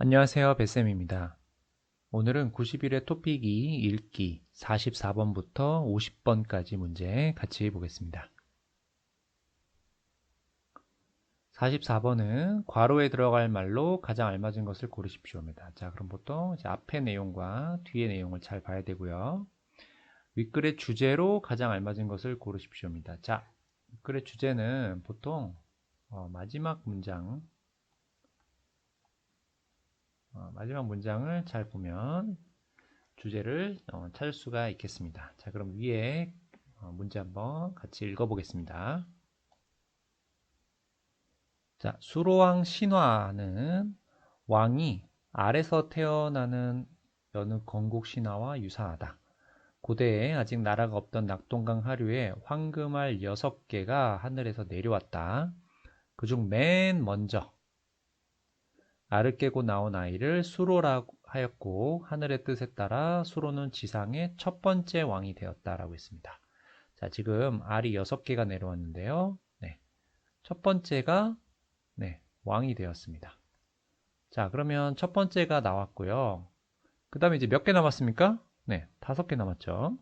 안녕하세요, 뱃쌤입니다. 오늘은 90일의 토픽이 읽기 44번부터 50번까지 문제 같이 보겠습니다. 44번은 괄호에 들어갈 말로 가장 알맞은 것을 고르십시오입니다. 자, 그럼 보통 이제 앞의 내용과 뒤의 내용을 잘 봐야 되고요. 윗글의 주제로 가장 알맞은 것을 고르십시오입니다. 자, 윗글의 주제는 보통 마지막 문장을 잘 보면 주제를 찾을 수가 있겠습니다. 자, 그럼 위에 문제 한번 같이 읽어보겠습니다. 자, 수로왕 신화는 왕이 알에서 태어나는 여느 건국 신화와 유사하다. 고대에 아직 나라가 없던 낙동강 하류에 황금알 6개가 하늘에서 내려왔다. 그중 맨 먼저 알을 깨고 나온 아이를 수로라고 하였고 하늘의 뜻에 따라 수로는 지상의 첫 번째 왕이 되었다라고 했습니다. 자, 지금 알이 6개가 내려왔는데요. 네, 첫 번째가 왕이 되었습니다. 자, 그러면 첫 번째가 나왔고요. 그 다음에 이제 몇 개 남았습니까? 네, 5개 남았죠.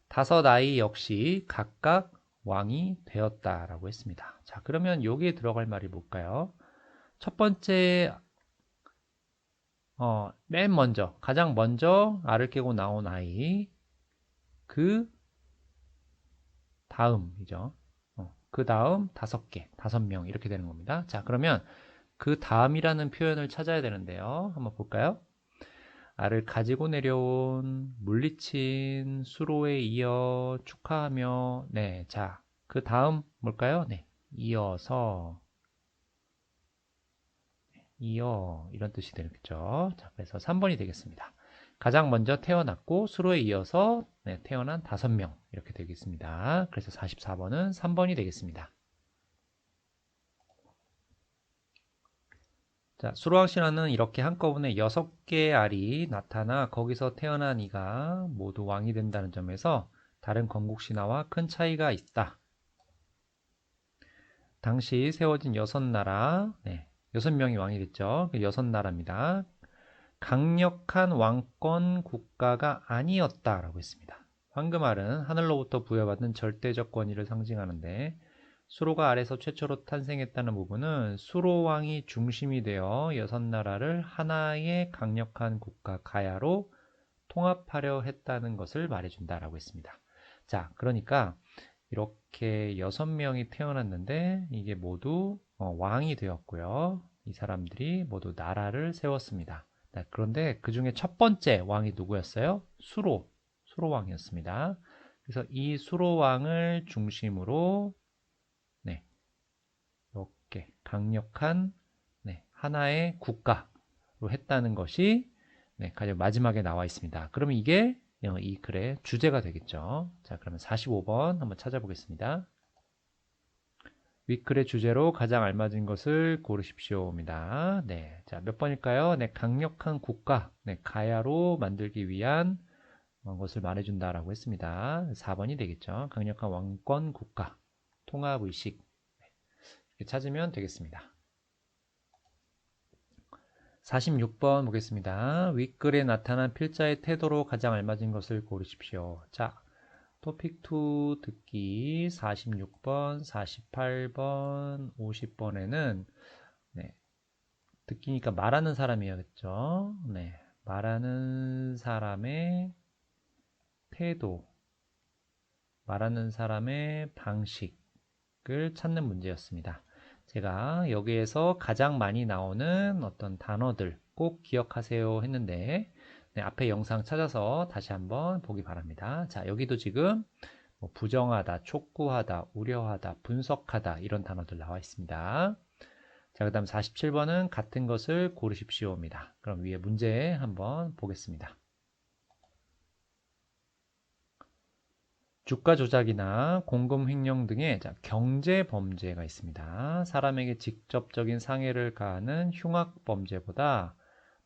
5 아이 역시 각각 왕이 되었다라고 했습니다. 자, 그러면 여기에 들어갈 말이 뭘까요? 첫 번째 맨 먼저, 가장 먼저 알을 깨고 나온 아이, 그 다음이죠. 그 다음 5개, 5명 이렇게 되는 겁니다. 자, 그러면 그 다음이라는 표현을 찾아야 되는데요. 한번 볼까요? 알을 가지고 내려온, 물리친, 수로에 이어, 축하하며, 네, 자, 그 다음 뭘까요? 네, 이어서, 이어, 이런 뜻이 되겠죠. 자, 그래서 3번이 되겠습니다. 가장 먼저 태어났고 수로에 이어서 태어난 5명 이렇게 되겠습니다. 그래서 44번은 3번이 되겠습니다. 자, 수로왕 신화는 이렇게 한꺼번에 6개의 알이 나타나 거기서 태어난 이가 모두 왕이 된다는 점에서 다른 건국 신화와 큰 차이가 있다. 당시 세워진 6나라, 6명이 왕이 됐죠. 6나라입니다. 강력한 왕권 국가가 아니었다라고 했습니다. 황금알은 하늘로부터 부여받은 절대적 권위를 상징하는데 수로가 알에서 최초로 탄생했다는 부분은 수로왕이 중심이 되어 6나라를 하나의 강력한 국가 가야로 통합하려 했다는 것을 말해준다라고 했습니다. 자, 그러니까 이렇게 6명이 태어났는데 이게 모두 왕이 되었고요. 이 사람들이 모두 나라를 세웠습니다. 그런데 그 중에 첫 번째 왕이 누구였어요? 수로왕이었습니다. 그래서 이 수로왕을 중심으로 이렇게 강력한 하나의 국가로 했다는 것이 가장 마지막에 나와 있습니다. 그러면 이게 이 글의 주제가 되겠죠. 자, 그러면 45번 한번 찾아보겠습니다. 윗글의 주제로 가장 알맞은 것을 고르십시오입니다. 네, 자, 몇 번일까요? 네, 강력한 국가, 가야로 만들기 위한 것을 말해준다라고 했습니다. 4번이 되겠죠. 강력한 왕권 국가, 통합의식 이렇게 찾으면 되겠습니다. 46번 보겠습니다. 윗글에 나타난 필자의 태도로 가장 알맞은 것을 고르십시오. 자, 토픽2 듣기 46번, 48번, 50번에는 듣기니까 말하는 사람이었죠. 말하는 사람의 태도, 말하는 사람의 방식을 찾는 문제였습니다. 제가 여기에서 가장 많이 나오는 어떤 단어들 꼭 기억하세요 했는데 앞에 영상 찾아서 다시 한번 보기 바랍니다. 자, 여기도 지금 부정하다, 촉구하다, 우려하다, 분석하다 이런 단어들 나와 있습니다. 자, 그 다음 47번은 같은 것을 고르십시오입니다. 그럼 위에 문제 한번 보겠습니다. 주가 조작이나 공금 횡령 등의 경제 범죄가 있습니다. 사람에게 직접적인 상해를 가하는 흉악 범죄보다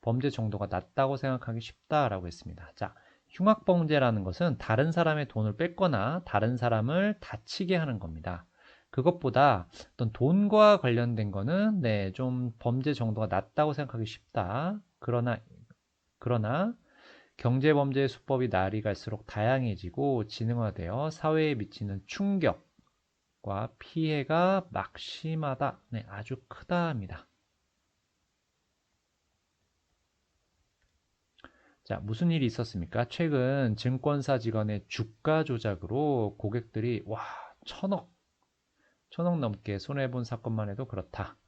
범죄 정도가 낮다고 생각하기 쉽다라고 했습니다. 자, 흉악 범죄라는 것은 다른 사람의 돈을 뺏거나 다른 사람을 다치게 하는 겁니다. 그것보다 어떤 돈과 관련된 거는 네, 좀 범죄 정도가 낮다고 생각하기 쉽다. 그러나 경제범죄의 수법이 날이 갈수록 다양해지고 지능화되어 사회에 미치는 충격과 피해가 막심하다. 네, 아주 크다 합니다. 자, 무슨 일이 있었습니까? 최근 증권사 직원의 주가 조작으로 고객들이 천억 넘게 손해본 사건만 해도 그렇다.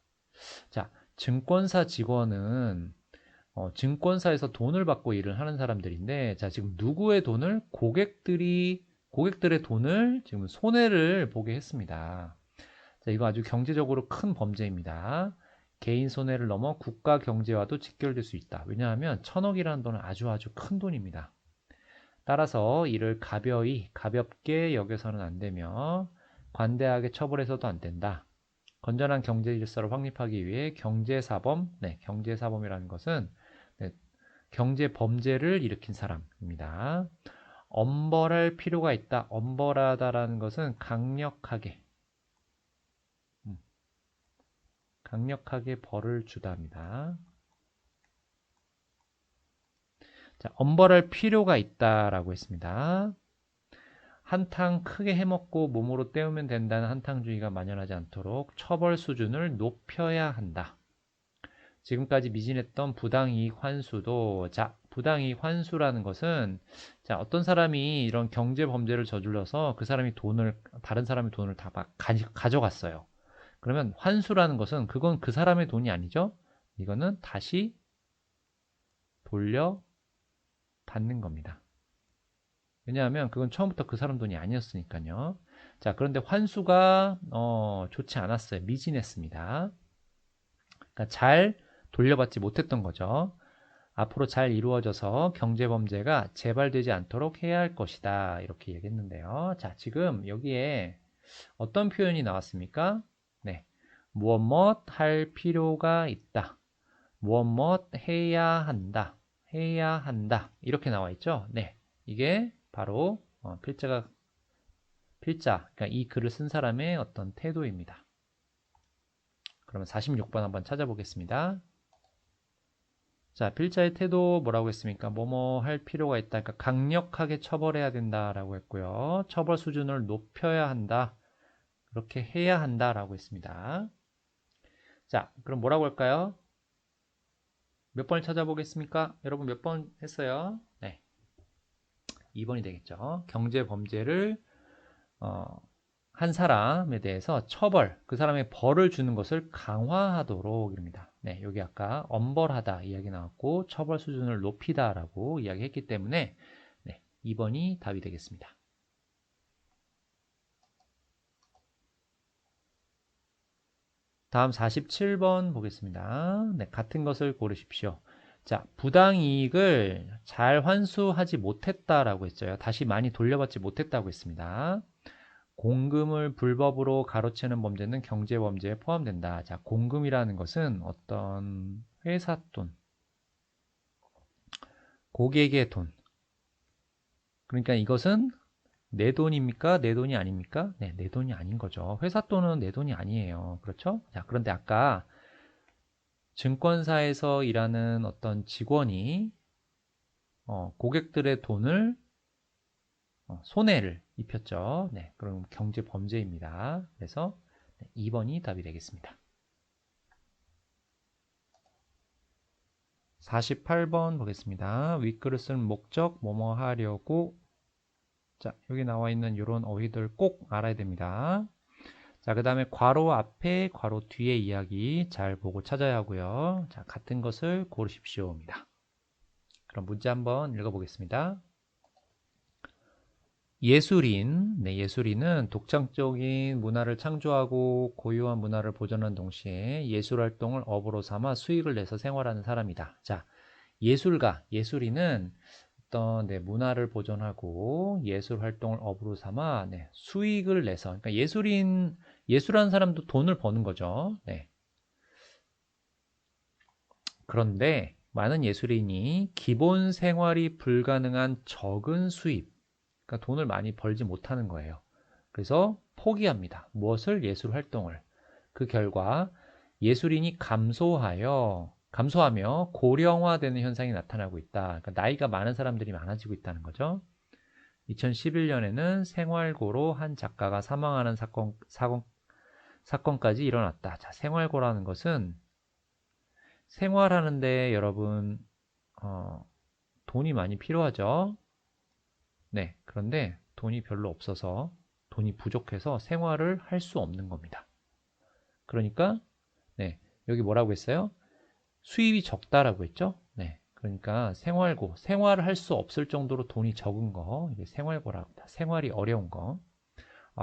자, 증권사 직원은 증권사에서 돈을 받고 일을 하는 사람들인데, 자, 지금 누구의 돈을? 고객들의 돈을 지금 손해를 보게 했습니다. 자, 이거 아주 경제적으로 큰 범죄입니다. 개인 손해를 넘어 국가 경제와도 직결될 수 있다. 왜냐하면 천억이라는 돈은 아주 큰 돈입니다. 따라서 이를 가볍게 여겨서는 안 되며 관대하게 처벌해서도 안 된다. 건전한 경제 질서를 확립하기 위해 경제사범, 네, 경제사범이라는 것은 네, 경제 범죄를 일으킨 사람입니다. 엄벌할 필요가 있다. 엄벌하다라는 것은 강력하게 벌을 주다입니다. 자, 엄벌할 필요가 있다라고 했습니다. 한탕 크게 해먹고 몸으로 때우면 된다는 한탕주의가 만연하지 않도록 처벌 수준을 높여야 한다. 지금까지 미진했던 부당이익 환수도, 자, 부당이익 환수라는 것은, 자, 어떤 사람이 이런 경제 범죄를 저질러서 다른 사람의 돈을 다 막 가져갔어요. 그러면 환수라는 것은 그건 그 사람의 돈이 아니죠? 이거는 다시 돌려받는 겁니다. 왜냐하면 그건 처음부터 그 사람 돈이 아니었으니까요. 자, 그런데 환수가 좋지 않았어요. 미진했습니다. 그러니까 잘 돌려받지 못했던 거죠. 앞으로 잘 이루어져서 경제범죄가 재발되지 않도록 해야 할 것이다. 이렇게 얘기했는데요. 자, 지금 여기에 어떤 표현이 나왔습니까? 네, 무엇 할 필요가 있다. 무엇 해야 한다. 이렇게 나와 있죠. 네, 이게 바로 그러니까 이 글을 쓴 사람의 어떤 태도입니다. 그러면 46번 한번 찾아보겠습니다. 자, 필자의 태도 뭐라고 했습니까? 뭐뭐 할 필요가 있다. 그러니까 강력하게 처벌해야 된다라고 했고요. 처벌 수준을 높여야 한다. 그렇게 해야 한다라고 했습니다. 자, 그럼 뭐라고 할까요? 몇 번을 찾아보겠습니까? 여러분 몇 번 했어요? 네, 2번이 되겠죠. 경제 범죄를 한 사람에 대해서 그 사람의 벌을 주는 것을 강화하도록 입니다. 네, 여기 아까 엄벌하다 이야기 나왔고 처벌 수준을 높이다라고 이야기했기 때문에 네, 2번이 답이 되겠습니다. 다음 47번 보겠습니다. 네, 같은 것을 고르십시오. 자, 부당이익을 잘 환수하지 못했다라고 했죠. 다시 많이 돌려받지 못했다고 했습니다. 공금을 불법으로 가로채는 범죄는 경제범죄에 포함된다. 자, 공금이라는 것은 어떤 회사 돈, 고객의 돈. 그러니까 이것은 내 돈입니까? 내 돈이 아닙니까? 네, 내 돈이 아닌 거죠. 회사 돈은 내 돈이 아니에요. 그렇죠? 자, 그런데 아까 증권사에서 일하는 어떤 직원이 고객들의 돈을 손해를 입혔죠. 네, 그럼 경제 범죄입니다. 그래서 2번이 답이 되겠습니다. 48번 보겠습니다. 윗글을 목적 뭐뭐 하려고. 자, 여기 나와 있는 이런 어휘들 꼭 알아야 됩니다. 자, 그 다음에 괄호 앞에 괄호 뒤에 이야기 잘 보고 찾아야 하고요. 자, 같은 것을 고르십시오입니다. 그럼 문제 한번 읽어보겠습니다. 예술인은 독창적인 문화를 창조하고 고유한 문화를 보존하는 동시에 예술활동을 업으로 삼아 수익을 내서 생활하는 사람이다. 자, 예술인은 어떤 문화를 보존하고 예술활동을 업으로 삼아 수익을 내서, 그러니까 예술하는 사람도 돈을 버는 거죠. 네. 그런데 많은 예술인이 기본 생활이 불가능한 적은 수입, 그러니까 돈을 많이 벌지 못하는 거예요. 그래서 포기합니다. 무엇을? 예술 활동을. 그 결과 예술인이 감소하며 고령화되는 현상이 나타나고 있다. 그러니까 나이가 많은 사람들이 많아지고 있다는 거죠. 2011년에는 생활고로 한 작가가 사망하는 사건까지 일어났다. 자, 생활고라는 것은 생활하는데 여러분 돈이 많이 필요하죠. 네, 그런데 돈이 별로 없어서 돈이 부족해서 생활을 할 수 없는 겁니다. 그러니까 네, 여기 뭐라고 했어요? 수입이 적다라고 했죠? 네, 그러니까 생활을 할 수 없을 정도로 돈이 적은 거, 이게 생활고라고 합니다. 생활이 어려운 거.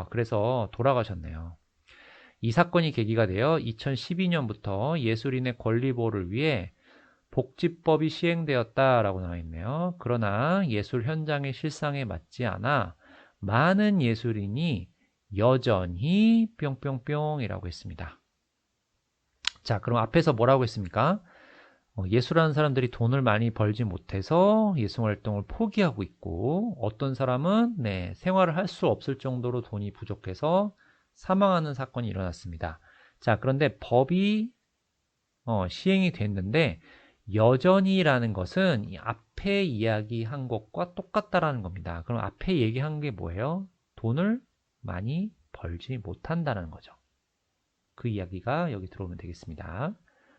그래서 돌아가셨네요. 이 사건이 계기가 되어 2012년부터 예술인의 권리 보호를 위해 복지법이 시행되었다라고 나와 있네요. 그러나 예술 현장의 실상에 맞지 않아 많은 예술인이 여전히 뿅뿅뿅이라고 했습니다. 자, 그럼 앞에서 뭐라고 했습니까? 예술하는 사람들이 돈을 많이 벌지 못해서 예술 활동을 포기하고 있고, 어떤 사람은 생활을 할 수 없을 정도로 돈이 부족해서 사망하는 사건이 일어났습니다. 자, 그런데 법이 시행이 됐는데 여전히라는 것은 이 앞에 이야기한 것과 똑같다라는 겁니다. 그럼 앞에 얘기한 게 뭐예요? 돈을 많이 벌지 못한다는 거죠. 그 이야기가 여기 들어오면 되겠습니다.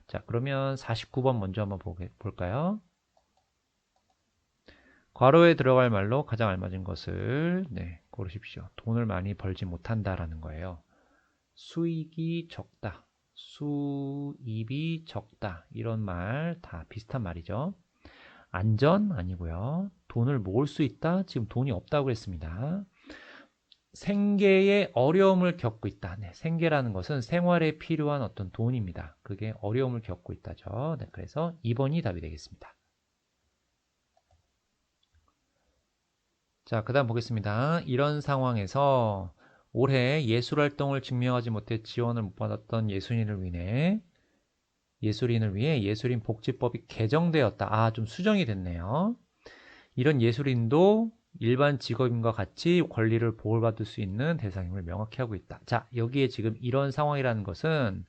자, 그러면 49번 먼저 한번 볼까요? 괄호에 들어갈 말로 가장 알맞은 것을 고르십시오. 돈을 많이 벌지 못한다라는 거예요. 수익이 적다, 수입이 적다, 이런 말 다 비슷한 말이죠. 안전 아니고요. 돈을 모을 수 있다, 지금 돈이 없다고 했습니다. 생계에 어려움을 겪고 있다. 생계라는 것은 생활에 필요한 어떤 돈입니다. 그게 어려움을 겪고 있다죠. 그래서 2번이 답이 되겠습니다. 자, 그 다음 보겠습니다. 이런 상황에서 올해 예술활동을 증명하지 못해 지원을 못 받았던 예술인을 위해 예술인 복지법이 개정되었다. 좀 수정이 됐네요. 이런 예술인도 일반 직업인과 같이 권리를 보호받을 수 있는 대상임을 명확히 하고 있다. 자, 여기에 지금 이런 상황이라는 것은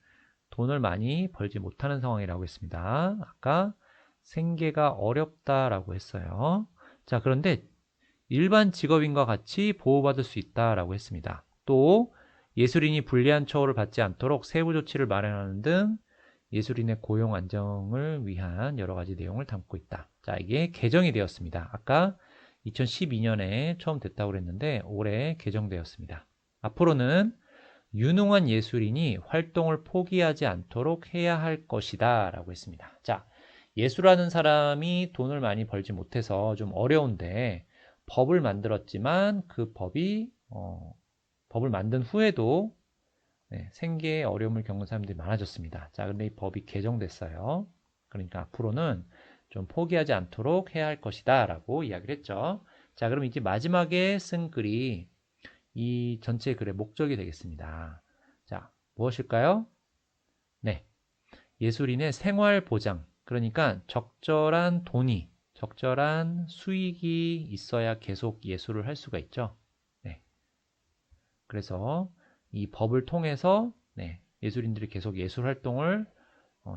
돈을 많이 벌지 못하는 상황이라고 했습니다. 아까 생계가 어렵다라고 했어요. 자, 그런데 일반 직업인과 같이 보호받을 수 있다라고 했습니다. 또 예술인이 불리한 처우를 받지 않도록 세부 조치를 마련하는 등 예술인의 고용 안정을 위한 여러 가지 내용을 담고 있다. 자, 이게 개정이 되었습니다. 아까 2012년에 처음 됐다고 그랬는데 올해 개정되었습니다. 앞으로는 유능한 예술인이 활동을 포기하지 않도록 해야 할 것이다 라고 했습니다. 자, 예술하는 사람이 돈을 많이 벌지 못해서 좀 어려운데 법을 만들었지만 그 법을 만든 후에도 생계에 어려움을 겪는 사람들이 많아졌습니다. 자, 근데 이 법이 개정됐어요. 그러니까 앞으로는 좀 포기하지 않도록 해야 할 것이다 라고 이야기를 했죠. 자, 그럼 이제 마지막에 쓴 글이 이 전체 글의 목적이 되겠습니다. 자, 무엇일까요? 네, 예술인의 생활 보장, 그러니까 적절한 수익이 있어야 계속 예술을 할 수가 있죠. 네, 그래서 이 법을 통해서 예술인들이 계속 예술 활동을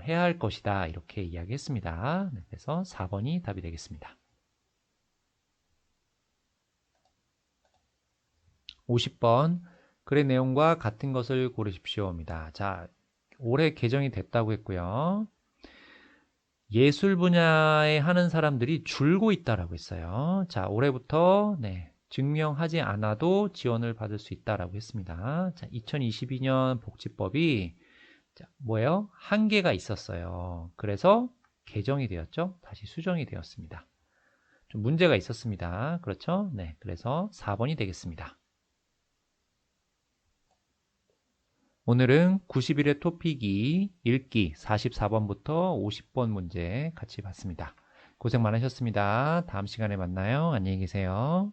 해야 할 것이다, 이렇게 이야기했습니다. 그래서 4번이 답이 되겠습니다. 50번 글의 내용과 같은 것을 고르십시오입니다. 자, 올해 개정이 됐다고 했고요. 예술 분야에 하는 사람들이 줄고 있다라고 했어요. 자, 올해부터 증명하지 않아도 지원을 받을 수 있다라고 했습니다. 자, 2022년 복지법이 뭐예요? 한계가 있었어요. 그래서 개정이 되었죠. 다시 수정이 되었습니다. 좀 문제가 있었습니다. 그렇죠? 네, 그래서 4번이 되겠습니다. 오늘은 90일의 토픽이 읽기 44번부터 50번 문제 같이 봤습니다. 고생 많으셨습니다. 다음 시간에 만나요. 안녕히 계세요.